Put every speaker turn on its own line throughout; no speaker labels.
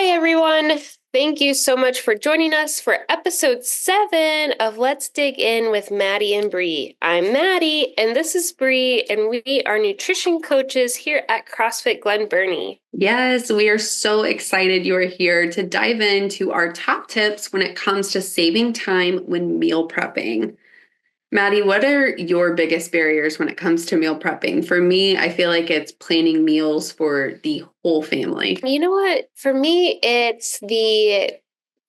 Hi, everyone. Thank you so much for joining us for episode 7 of Let's Dig In with Maddie and Bri. I'm Maddie, and this is Bri, and we are nutrition coaches here at CrossFit Glen Burnie.
Yes, we are so excited you are here to dive into our top tips when it comes to saving time when meal prepping. Maddie, what are your biggest barriers when it comes to meal prepping? For me, I feel like it's planning meals for the whole family.
You know what? For me, it's the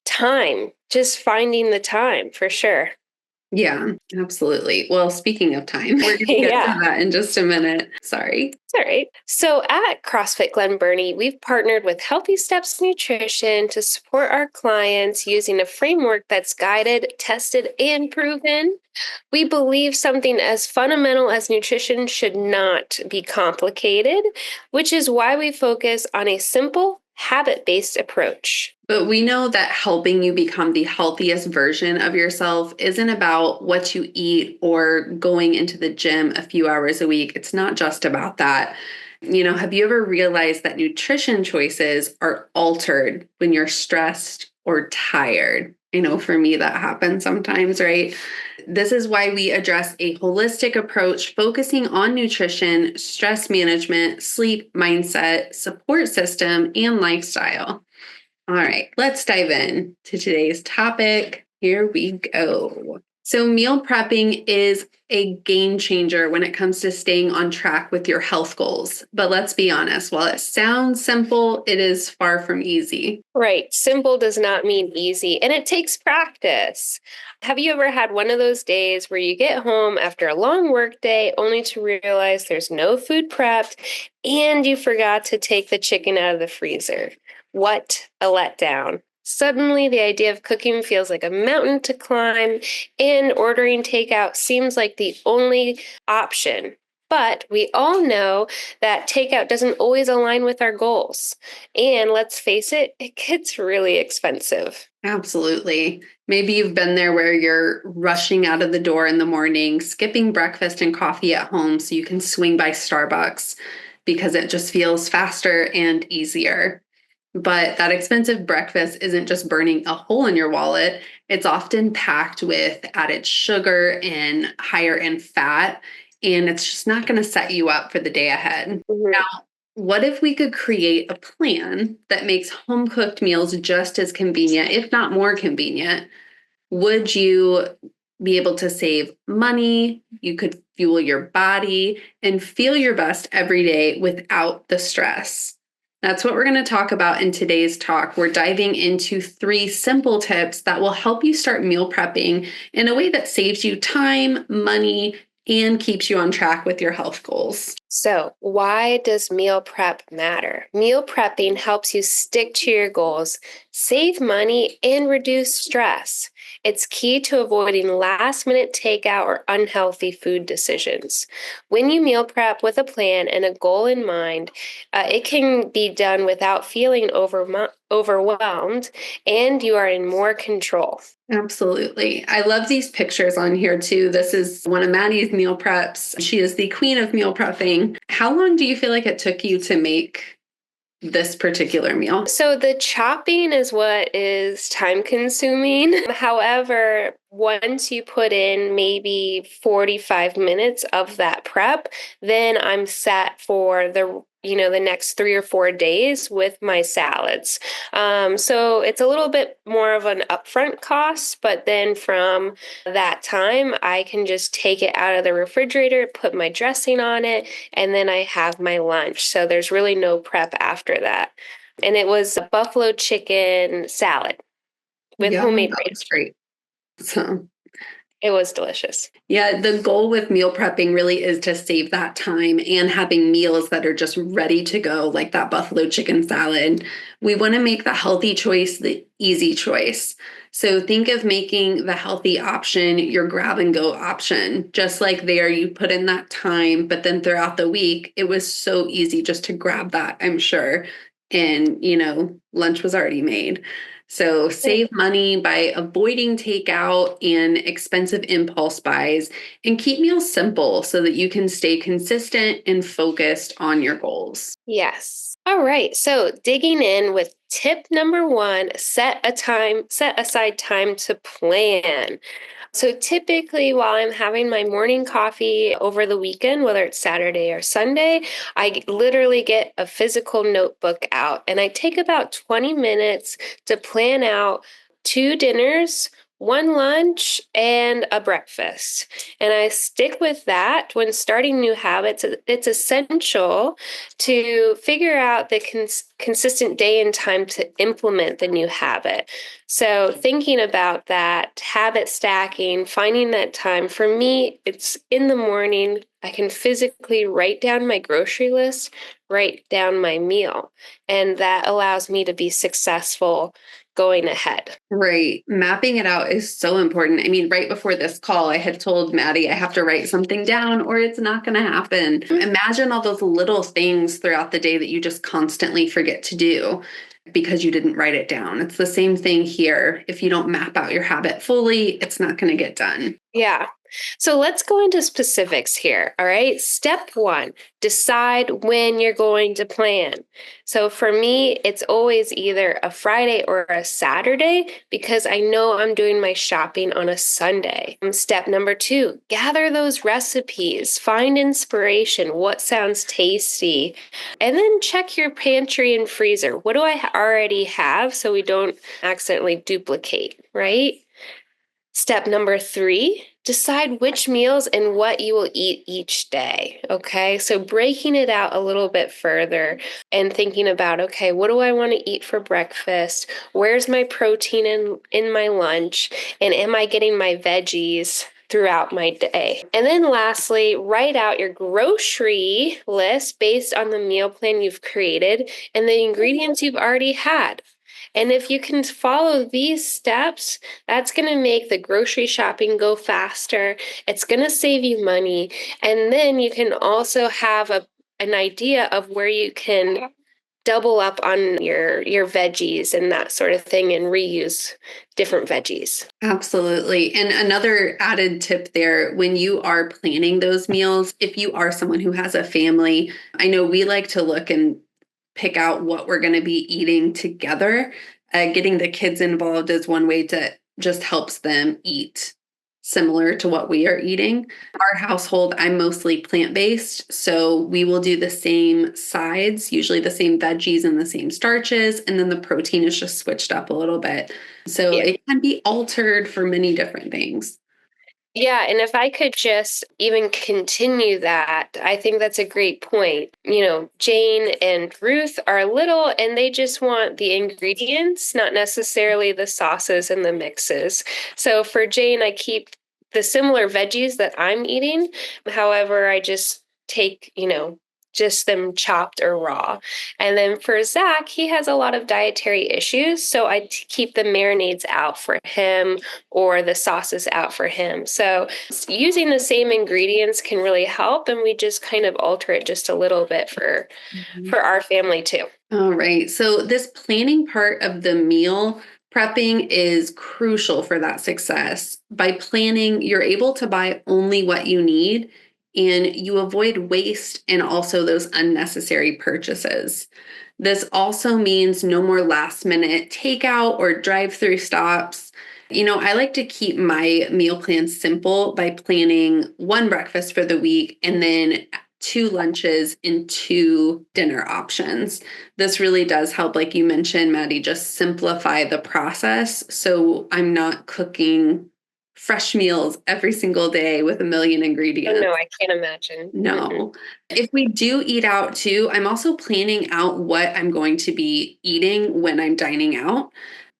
time, just finding the time for sure.
Yeah, absolutely. Well, speaking of time, we're going to get
Yeah.
to that in just a minute. Sorry.
It's all right. So at CrossFit Glen Burnie, we've partnered with Healthy Steps Nutrition to support our clients using a framework that's guided, tested, and proven. We believe something as fundamental as nutrition should not be complicated, which is why we focus on a simple, habit-based approach.
But we know that helping you become the healthiest version of yourself isn't about what you eat or going into the gym a few hours a week. It's not just about that. Have you ever realized that nutrition choices are altered when you're stressed or tired? I know for me that happens sometimes, right? This is why we address a holistic approach focusing on nutrition, stress management, sleep, mindset, support system, and lifestyle. All right, let's dive in to today's topic. Here we go. So, meal prepping is a game changer when it comes to staying on track with your health goals. But let's be honest, while it sounds simple, it is far from easy.
Right. Simple does not mean easy, and it takes practice. Have you ever had one of those days where you get home after a long work day only to realize there's no food prepped and you forgot to take the chicken out of the freezer? What a letdown. Suddenly, the idea of cooking feels like a mountain to climb, and ordering takeout seems like the only option. But we all know that takeout doesn't always align with our goals. And let's face it, it gets really expensive.
Absolutely. Maybe you've been there where you're rushing out of the door in the morning, skipping breakfast and coffee at home so you can swing by Starbucks because it just feels faster and easier. But that expensive breakfast isn't just burning a hole in your wallet. It's often packed with added sugar and higher in fat, and it's just not going to set you up for the day ahead.
Mhm.
Now, what if we could create a plan that makes home cooked meals just as convenient, if not more convenient? Would you be able to save money? You could fuel your body and feel your best every day without the stress. That's what we're going to talk about in today's talk. We're diving into 3 simple tips that will help you start meal prepping in a way that saves you time, money, and keeps you on track with your health goals.
So, why does meal prep matter? Meal prepping helps you stick to your goals, save money, and reduce stress. It's key to avoiding last-minute takeout or unhealthy food decisions. When you meal prep with a plan and a goal in mind, it can be done without feeling overwhelmed, and you are in more control.
Absolutely. I love these pictures on here too. This is one of Maddie's meal preps. She is the queen of meal prepping. How long do you feel like it took you to make this particular meal?
So the chopping is what is time consuming. However, once you put in maybe 45 minutes of that prep, then I'm set for the next 3 or 4 days with my salads. So it's a little bit more of an upfront cost, but then from that time, I can just take it out of the refrigerator, put my dressing on it, and then I have my lunch. So there's really no prep after that. And it was a buffalo chicken salad with
Yeah,
homemade
that
ranch.
was great. So
It was delicious.
yeah, the goal with meal prepping really is to save that time and having meals that are just ready to go, like that buffalo chicken salad. We want to make the healthy choice the easy choice. So think of making the healthy option your grab and go option. Just like there, you put in that time, but then throughout the week, it was so easy just to grab that, I'm sure. And, lunch was already made. So save money by avoiding takeout and expensive impulse buys and keep meals simple so that you can stay consistent and focused on your goals.
Yes. All right. So digging in with tip number one, set aside time to plan. So typically, while I'm having my morning coffee over the weekend, whether it's Saturday or Sunday, I literally get a physical notebook out and I take about 20 minutes to plan out two dinners, one lunch, and a breakfast. And I stick with that when starting new habits. It's essential to figure out the consistent day and time to implement the new habit. So, thinking about that, habit stacking, finding that time, for me, it's in the morning. I can physically write down my grocery list, write down my meal, and that allows me to be successful going ahead.
Right. Mapping it out is so important. I mean, right before this call, I had told Maddie I have to write something down or it's not going to happen. Imagine all those little things throughout the day that you just constantly forget to do because you didn't write it down. It's the same thing here. If you don't map out your habit fully, it's not going to get done.
Yeah. So let's go into specifics here. All right. Step one, decide when you're going to plan. So for me, it's always either a Friday or a Saturday because I know I'm doing my shopping on a Sunday. Step number two, gather those recipes, find inspiration, what sounds tasty, and then check your pantry and freezer. What do I already have so we don't accidentally duplicate, right? Step number three, decide which meals and what you will eat each day. Okay. So breaking it out a little bit further and thinking about, okay, what do I want to eat for breakfast? Where's my protein in my lunch? And am I getting my veggies throughout my day? And then lastly, write out your grocery list based on the meal plan you've created and the ingredients you've already had. And if you can follow these steps, that's going to make the grocery shopping go faster. It's going to save you money. And then you can also have an idea of where you can double up on your veggies and that sort of thing and reuse different veggies.
Absolutely. And another added tip there, when you are planning those meals, if you are someone who has a family, I know we like to look and pick out what we're going to be eating together. Getting the kids involved is one way to just helps them eat similar to what we are eating. Our household, I'm mostly plant-based, so we will do the same sides, usually the same veggies and the same starches, and then the protein is just switched up a little bit. So
Yeah.
it can be altered for many different things.
Yeah, and if I could just even continue that, I think that's a great point. Jane and Ruth are little and they just want the ingredients, not necessarily the sauces and the mixes. So for Jane, I keep the similar veggies that I'm eating. However, I just take, just them chopped or raw. And then for Zach, he has a lot of dietary issues. So I keep the marinades out for him or the sauces out for him. So using the same ingredients can really help. And we just kind of alter it just a little bit for our family too.
All right. So this planning part of the meal prepping is crucial for that success. By planning, you're able to buy only what you need and you avoid waste and also those unnecessary purchases. This also means no more last minute takeout or drive-through stops. I like to keep my meal plan simple by planning one breakfast for the week and then two lunches and two dinner options. This really does help, like you mentioned, Maddie, just simplify the process. So I'm not cooking fresh meals every single day with a million
Oh,
ingredients.
no, I can't imagine.
No. If we do eat out too, I'm also planning out what I'm going to be eating when I'm dining out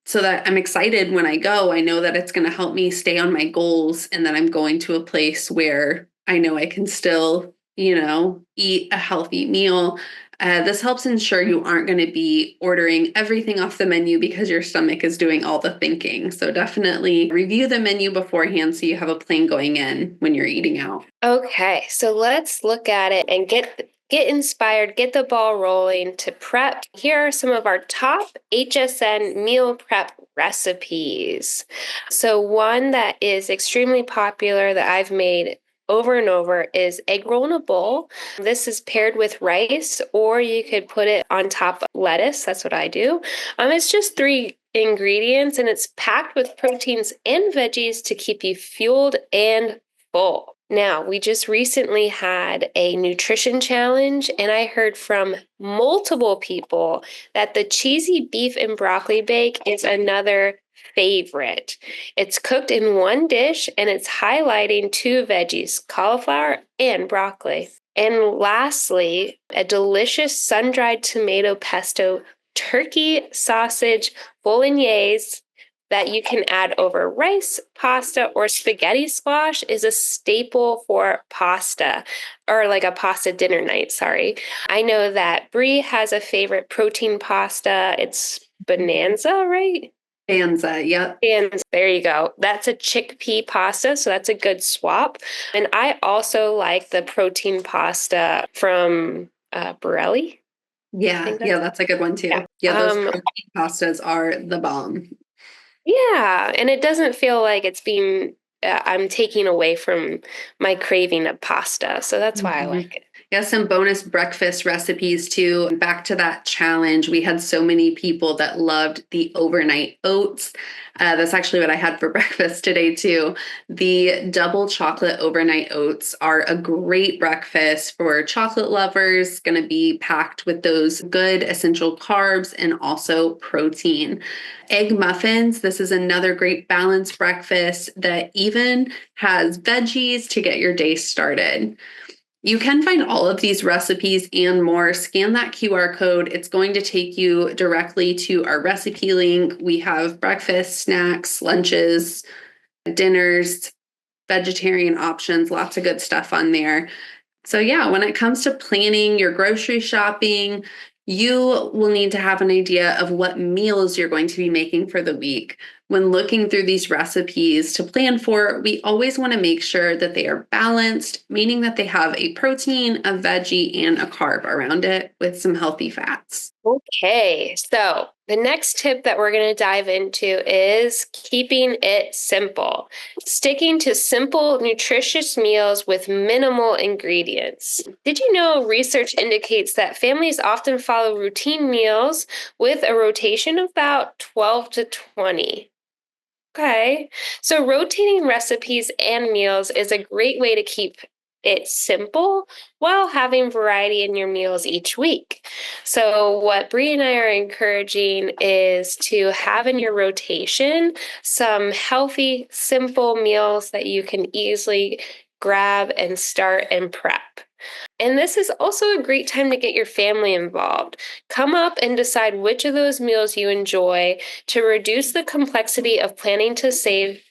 so that I'm excited when I go. I know that it's going to help me stay on my goals and that I'm going to a place where I know I can still, eat a healthy meal. This helps ensure you aren't going to be ordering everything off the menu because your stomach is doing all the thinking. So definitely review the menu beforehand so you have a plan going in when you're eating out.
Okay, so let's look at it and get inspired, get the ball rolling to prep. Here are some of our top HSN meal prep recipes. So one that is extremely popular that I've made over and over is egg roll in a bowl. This is paired with rice, or you could put it on top of lettuce. That's what I do. It's just 3 ingredients, and it's packed with proteins and veggies to keep you fueled and full. Now, we just recently had a nutrition challenge, and I heard from multiple people that the cheesy beef and broccoli bake is another favorite. It's cooked in one dish, and it's highlighting 2 veggies, cauliflower and broccoli. And lastly, a delicious sun-dried tomato pesto turkey sausage bolognese that you can add over rice, pasta, or spaghetti squash is a staple for pasta, or like a pasta dinner night, sorry. I know that Bri has a favorite protein pasta. It's Bonanza, right?
Banza, yep.
And there you go. That's a chickpea pasta, so that's a good swap. And I also like the protein pasta from Borelli.
Yeah, that's a good one too.
Yeah.
Yeah, those protein pastas are the bomb.
Yeah, and it doesn't feel like I'm taking away from my craving of pasta. So that's why I like it.
Yeah, some bonus breakfast recipes too. Back to that challenge, we had so many people that loved the overnight oats. That's actually what I had for breakfast today too. The double chocolate overnight oats are a great breakfast for chocolate lovers, going to be packed with those good essential carbs and also protein. Egg muffins, this is another great balanced breakfast that even has veggies to get your day started. You can find all of these recipes and more. Scan that QR code. It's going to take you directly to our recipe link. We have breakfast, snacks, lunches, dinners, vegetarian options, lots of good stuff on there. So yeah, when it comes to planning your grocery shopping, you will need to have an idea of what meals you're going to be making for the week. When looking through these recipes to plan for, we always want to make sure that they are balanced, meaning that they have a protein, a veggie, and a carb around it with some healthy fats.
Okay, so the next tip that we're going to dive into is keeping it simple. Sticking to simple, nutritious meals with minimal ingredients. Did you know research indicates that families often follow routine meals with a rotation of about 12 to 20? Okay, so rotating recipes and meals is a great way to keep it simple while having variety in your meals each week. So what Bri and I are encouraging is to have in your rotation some healthy, simple meals that you can easily grab and start and prep. And this is also a great time to get your family involved. Come up and decide which of those meals you enjoy to reduce the complexity of planning to save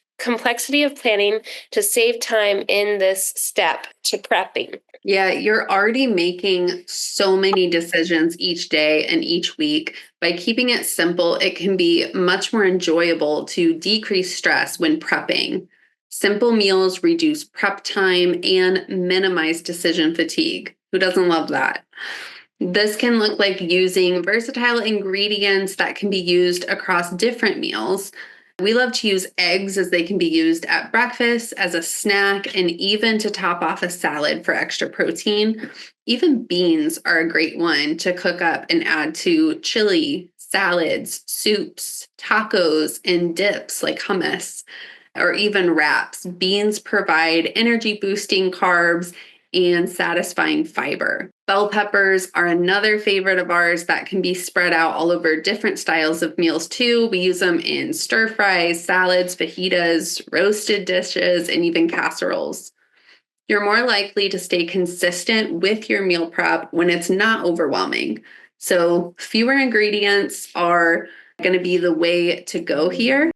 time in this step to prepping.
Yeah, you're already making so many decisions each day and each week. By keeping it simple, it can be much more enjoyable to decrease stress when prepping. Simple meals reduce prep time and minimize decision fatigue. Who doesn't love that? This can look like using versatile ingredients that can be used across different meals. We love to use eggs as they can be used at breakfast, as a snack, and even to top off a salad for extra protein. Even beans are a great one to cook up and add to chili, salads, soups, tacos, and dips like hummus, or even wraps. Beans provide energy boosting carbs and satisfying fiber. Bell peppers are another favorite of ours that can be spread out all over different styles of meals too. We use them in stir fries, salads, fajitas, roasted dishes, and even casseroles. You're more likely to stay consistent with your meal prep when it's not overwhelming. So fewer ingredients are going to be the way to go here.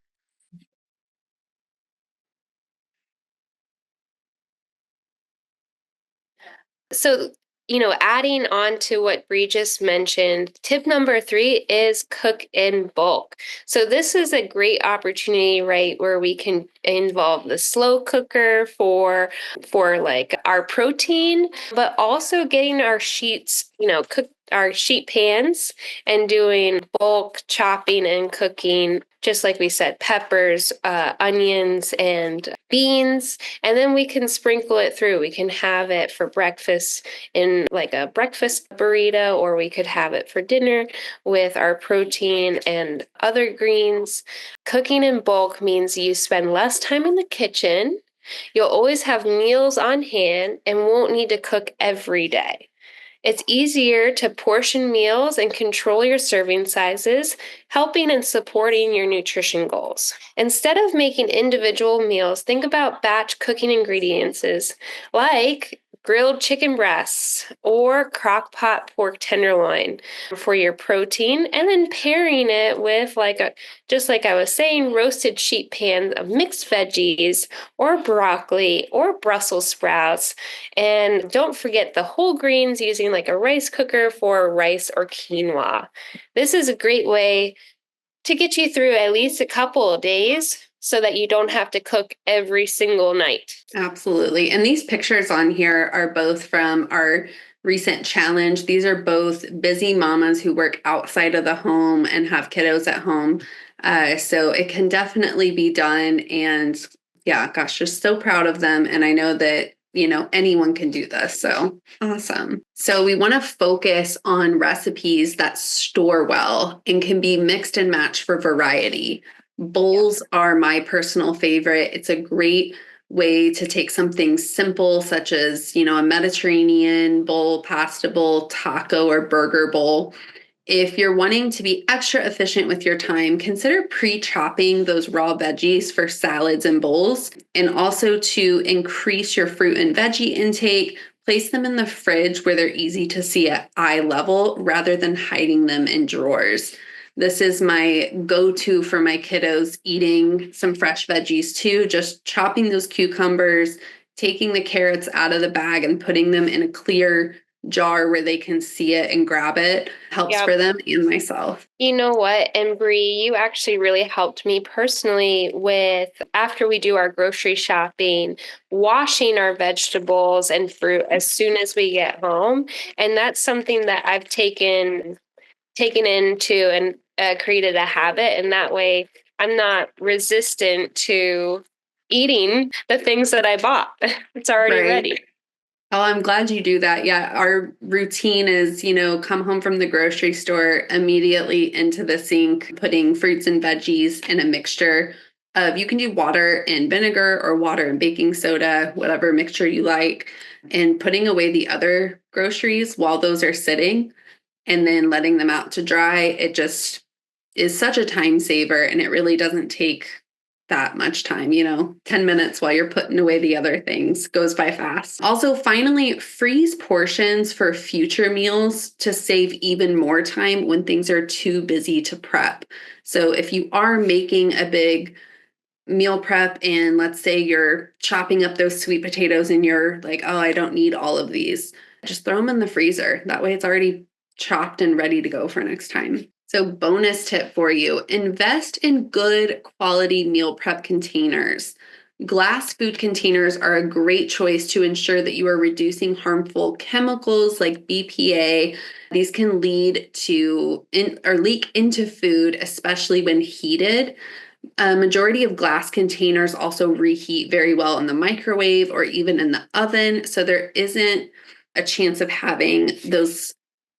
So, adding on to what Bri just mentioned, tip number 3 is cook in bulk. So this is a great opportunity, right, where we can involve the slow cooker for like our protein, but also getting our sheets, cooked our sheet pans and doing bulk chopping and cooking, just like we said, peppers, onions, and beans. And then we can sprinkle it through. We can have it for breakfast in like a breakfast burrito, or we could have it for dinner with our protein and other greens. Cooking in bulk means you spend less time in the kitchen. You'll always have meals on hand and won't need to cook every day. It's easier to portion meals and control your serving sizes, helping and supporting your nutrition goals. Instead of making individual meals, think about batch cooking ingredients like grilled chicken breasts or crock pot pork tenderloin for your protein, and then pairing it with just like I was saying, roasted sheet pans of mixed veggies or broccoli or Brussels sprouts. And don't forget the whole greens, using like a rice cooker for rice or quinoa. This is a great way to get you through at least a couple of days so that you don't have to cook every single night.
Absolutely. And these pictures on here are both from our recent challenge. These are both busy mamas who work outside of the home and have kiddos at home. So it can definitely be done. And yeah, gosh, just so proud of them. And I know that, anyone can do this. So awesome. So we want to focus on recipes that store well and can be mixed and matched for variety. Bowls are my personal favorite. It's a great way to take something simple, such as, a Mediterranean bowl, pasta bowl, taco, or burger bowl. If you're wanting to be extra efficient with your time, consider pre-chopping those raw veggies for salads and bowls. And also, to increase your fruit and veggie intake, place them in the fridge where they're easy to see at eye level rather than hiding them in drawers. This is my go-to for my kiddos eating some fresh veggies too, just chopping those cucumbers, taking the carrots out of the bag and putting them in a clear jar where they can see it and grab it. Helps for them and myself.
You know what, and Bri, you actually really helped me personally with, after we do our grocery shopping, washing our vegetables and fruit as soon as we get home. And that's something that I've taken into and created a habit. And that way I'm not resistant to eating the things that I bought. It's already ready.
Oh, I'm glad you do that. Yeah, our routine is, come home from the grocery store, immediately into the sink, putting fruits and veggies in a mixture of, you can do water and vinegar or water and baking soda, whatever mixture you like, and putting away the other groceries while those are sitting and then letting them out to dry. It just is such a time saver, and it really doesn't take that much time, 10 minutes while you're putting away the other things goes by fast. Also, finally, freeze portions for future meals to save even more time when things are too busy to prep. So if you are making a big meal prep and let's say you're chopping up those sweet potatoes and you're like, oh, I don't need all of these, just throw them in the freezer. That way it's already chopped and ready to go for next time. So bonus tip for you, invest in good quality meal prep containers. Glass food containers are a great choice to ensure that you are reducing harmful chemicals like BPA. These can lead to or leak into food, especially when heated. A majority of glass containers also reheat very well in the microwave or even in the oven. So there isn't a chance of having those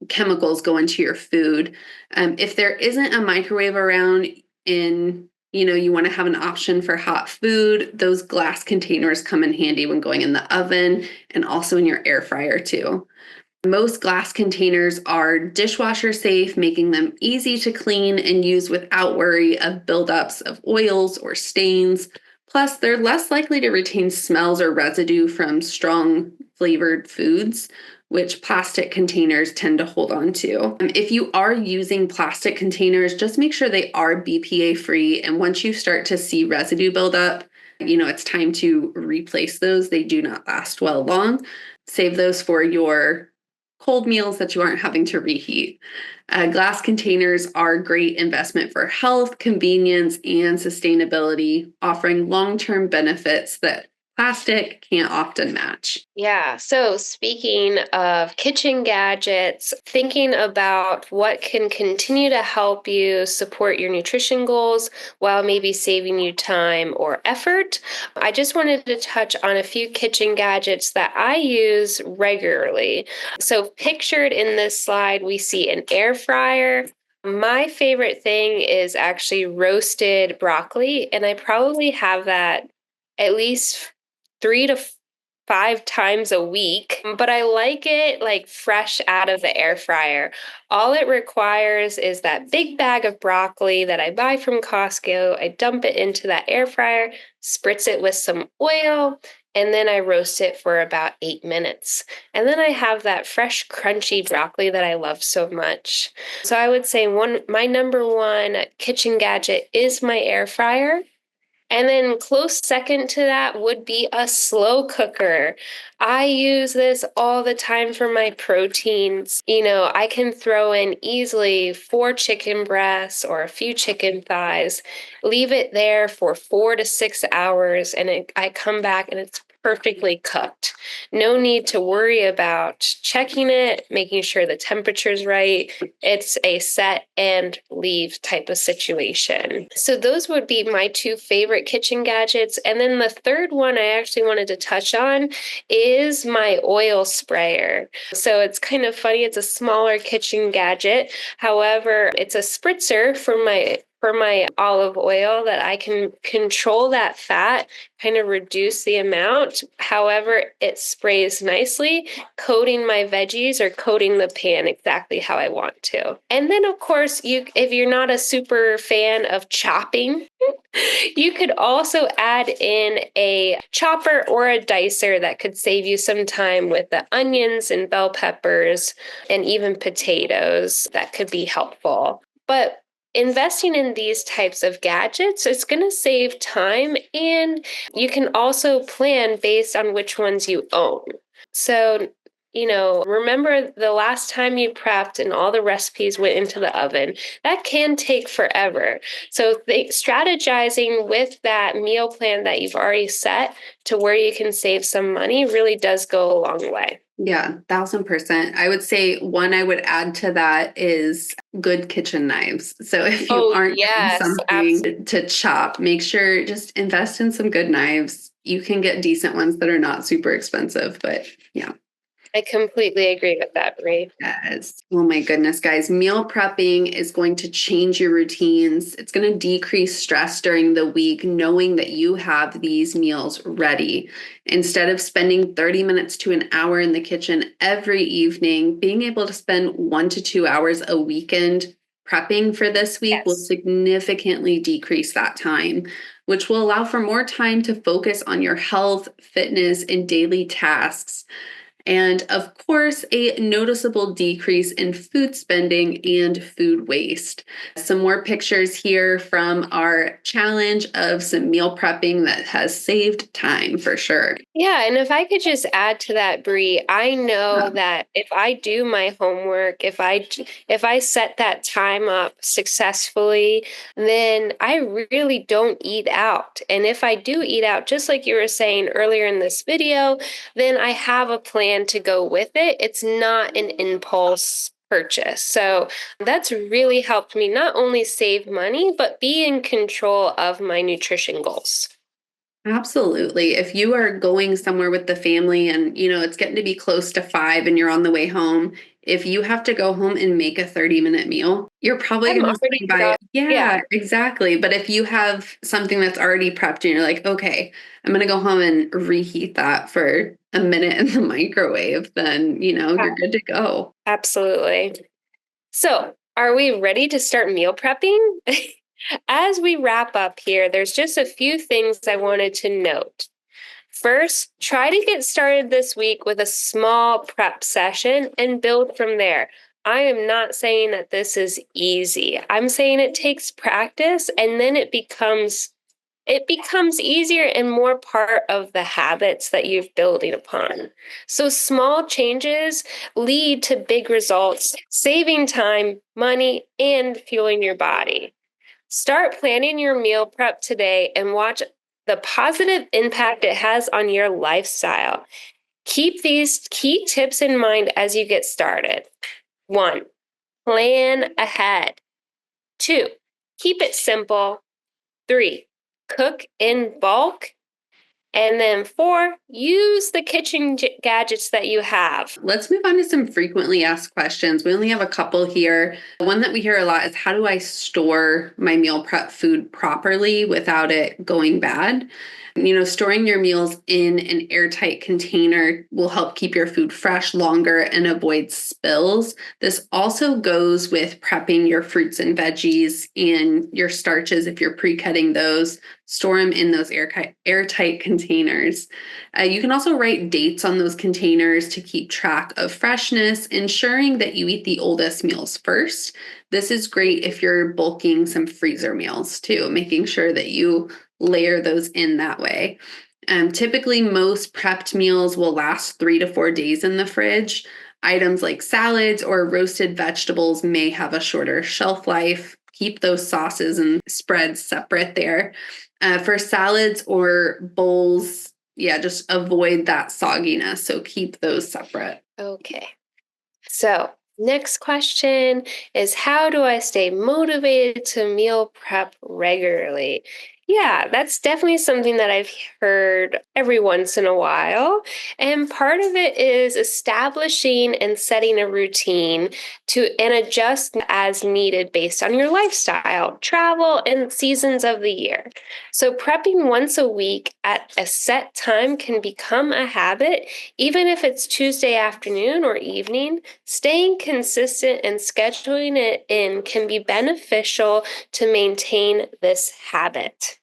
chemicals go into your food. If there isn't a microwave around and you want to have an option for hot food, those glass containers come in handy when going in the oven and also in your air fryer too. Most glass containers are dishwasher safe, making them easy to clean and use without worry of buildups of oils or stains. Plus, they're less likely to retain smells or residue from strong flavored foods, which plastic containers tend to hold on to. If you are using plastic containers, just make sure they are BPA free. And once you start to see residue buildup, it's time to replace those. They do not last well long. Save those for your cold meals that you aren't having to reheat. Glass containers are a great investment for health, convenience, and sustainability, offering long-term benefits that plastic can't often match.
Yeah. So speaking of kitchen gadgets, thinking about what can continue to help you support your nutrition goals while maybe saving you time or effort, I just wanted to touch on a few kitchen gadgets that I use regularly. So pictured in this slide, we see an air fryer. My favorite thing is actually roasted broccoli, and I probably have that at least 3 to 5 times a week, but I like it like fresh out of the air fryer. All it requires is that big bag of broccoli that I buy from Costco. I dump it into that air fryer, spritz it with some oil, and then I roast it for about 8 minutes. And then I have that fresh, crunchy broccoli that I love so much. So I would say my number one kitchen gadget is my air fryer. And then close second to that would be a slow cooker. I use this all the time for my proteins. I can throw in easily 4 chicken breasts or a few chicken thighs, leave it there for 4 to 6 hours, and I come back and it's perfectly cooked. No need to worry about checking it, making sure the temperature's right. It's a set and leave type of situation. So those would be my two favorite kitchen gadgets. And then the third one I actually wanted to touch on is my oil sprayer. So it's kind of funny. It's a smaller kitchen gadget. However, it's a spritzer for my olive oil that I can control that fat, kind of reduce the amount. However, it sprays nicely, coating my veggies or coating the pan exactly how I want to. And then of course, if you're not a super fan of chopping, you could also add in a chopper or a dicer that could save you some time with the onions and bell peppers and even potatoes. That could be helpful. But investing in these types of gadgets is going to save time, and you can also plan based on which ones you own. So, remember the last time you prepped and all the recipes went into the oven. That can take forever. So strategizing with that meal plan that you've already set to where you can save some money really does go a long way.
Yeah, 1000%. I would say one I would add to that is good kitchen knives. So if you aren't getting
Yes,
something to chop, make sure just invest in some good knives. You can get decent ones that are not super expensive, but yeah.
I completely agree with that, Bri.
Yes. Oh my goodness, guys. Meal prepping is going to change your routines. It's going to decrease stress during the week, knowing that you have these meals ready. Instead of spending 30 minutes to an hour in the kitchen every evening, being able to spend 1 to 2 hours a weekend prepping for this week will
Yes.
significantly decrease that time, which will allow for more time to focus on your health, fitness, and daily tasks. And of course, a noticeable decrease in food spending and food waste. Some more pictures here from our challenge of some meal prepping that has saved time for sure.
Yeah, and if I could just add to that, Bri, I know
Yeah.
that if I do my homework, if I set that time up successfully, then I really don't eat out. And if I do eat out, just like you were saying earlier in this video, then I have a plan to go with it. It's not an impulse purchase. So that's really helped me not only save money, but be in control of my nutrition goals.
Absolutely. If you are going somewhere with the family and it's getting to be close to 5 and you're on the way home, if you have to go home and make a 30-minute meal, you're probably
I'm
going to
already
swing by.
exhausted. Yeah.
Yeah, exactly. But if you have something that's already prepped and you're like, okay, I'm going to go home and reheat that for a minute in the microwave, then, you're good to go.
Absolutely. So, are we ready to start meal prepping? As we wrap up here, there's just a few things I wanted to note. First, try to get started this week with a small prep session and build from there. I am not saying that this is easy. I'm saying it takes practice, and then it becomes easier and more part of the habits that you're building upon. So small changes lead to big results, saving time, money, and fueling your body. Start planning your meal prep today and watch the positive impact it has on your lifestyle. Keep these key tips in mind as you get started. 1, plan ahead. 2, keep it simple. 3, cook in bulk. And then 4, use the kitchen gadgets that you have.
Let's move on to some frequently asked questions. We only have a couple here. The one that we hear a lot is, how do I store my meal prep food properly without it going bad? Storing your meals in an airtight container will help keep your food fresh longer and avoid spills. This also goes with prepping your fruits and veggies and your starches. If you're pre-cutting those, store them in those airtight containers. You can also write dates on those containers to keep track of freshness, ensuring that you eat the oldest meals first. This is great if you're bulking some freezer meals too, making sure that you layer those in that way. Typically, most prepped meals will last 3 to 4 days in the fridge. Items like salads or roasted vegetables may have a shorter shelf life. Keep those sauces and spreads separate there. For salads or bowls, just avoid that sogginess. So keep those separate.
Okay. So next question is, how do I stay motivated to meal prep regularly? Yeah, that's definitely something that I've heard every once in a while. And part of it is establishing and setting a routine and adjust as needed based on your lifestyle, travel, and seasons of the year. So prepping once a week at a set time can become a habit, even if it's Tuesday afternoon or evening. Staying consistent and scheduling it in can be beneficial to maintain this habit.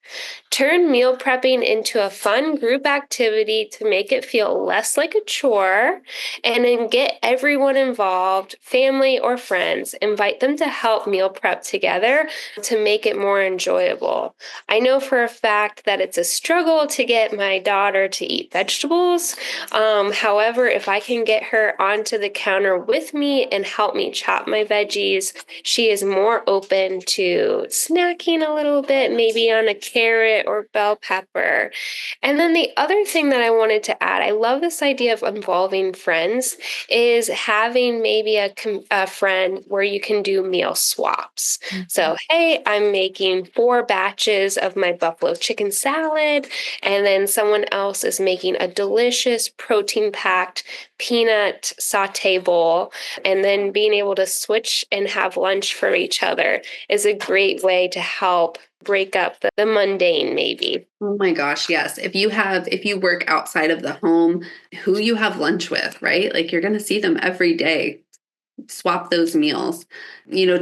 Turn meal prepping into a fun group activity to make it feel less like a chore, and then get everyone involved, family or friends. Invite them to help meal prep together to make it more enjoyable. I know for a fact that it's a struggle to get my daughter to eat vegetables. However, if I can get her onto the counter with me and help me chop my veggies, she is more open to snacking a little bit, maybe on a carrot or bell pepper. And then the other thing that I wanted to add, I love this idea of involving friends, is having maybe a friend where you can do meal swaps. Mm-hmm. So, hey, I'm making 4 batches of my buffalo chicken salad, and then someone else is making a delicious protein-packed peanut saute bowl, and then being able to switch and have lunch for each other is a great way to help break up the mundane, maybe.
Oh my gosh, yes. If you work outside of the home, who you have lunch with, right? Like, you're going to see them every day. Swap those meals,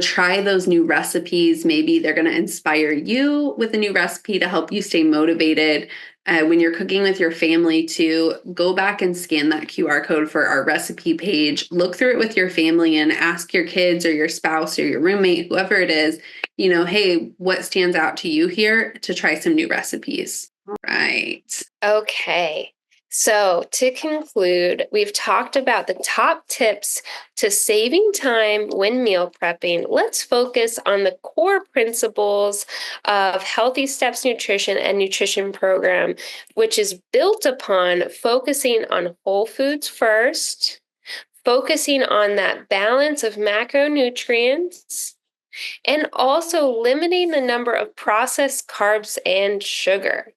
try those new recipes. Maybe they're going to inspire you with a new recipe to help you stay motivated. When you're cooking with your family too, go back and scan that QR code for our recipe page. Look through it with your family and ask your kids or your spouse or your roommate, whoever it is, hey, what stands out to you here, to try some new recipes. All right.
Okay. So to conclude, we've talked about the top tips to saving time when meal prepping. Let's focus on the core principles of Healthy Steps Nutrition and Nutrition Program, which is built upon focusing on whole foods first, focusing on that balance of macronutrients, and also limiting the number of processed carbs and sugar.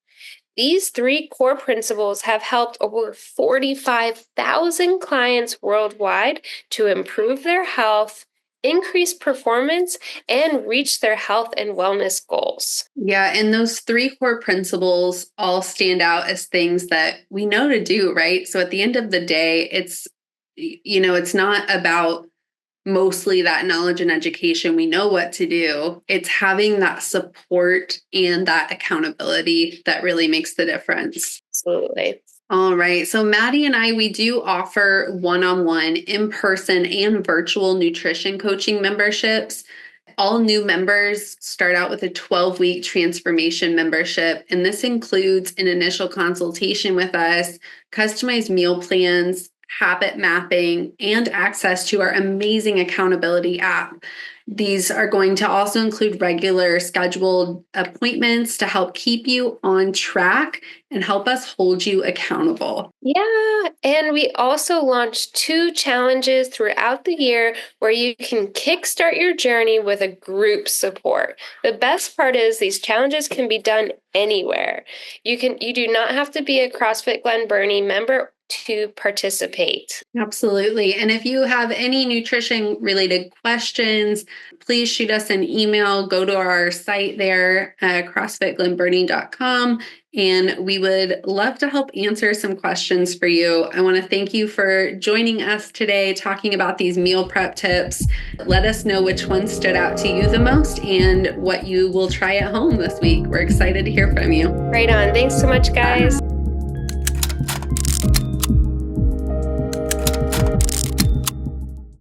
These 3 core principles have helped over 45,000 clients worldwide to improve their health, increase performance, and reach their health and wellness goals.
Yeah, and those 3 core principles all stand out as things that we know to do, right? So at the end of the day, it's not about mostly that knowledge and education. We know what to do. It's having that support and that accountability that really makes the difference.
Absolutely.
All right. So Maddie and I, we do offer one-on-one, in-person, and virtual nutrition coaching memberships. All new members start out with a 12-week transformation membership, and this includes an initial consultation with us, customized meal plans, habit mapping, and access to our amazing accountability app. These are going to also include regular scheduled appointments to help keep you on track and help us hold you accountable.
Yeah, and we also launched 2 challenges throughout the year where you can kickstart your journey with a group support. The best part is these challenges can be done anywhere. You do not have to be a CrossFit Glen Burnie member to participate.
Absolutely. And if you have any nutrition related questions, please shoot us an email. Go to our site there, CrossFitGlenBurnie.com, and we would love to help answer some questions for you. I want to thank you for joining us today, talking about these meal prep tips. Let us know which one stood out to you the most and what you will try at home this week. We're excited to hear from you.
Right on. Thanks so much, guys.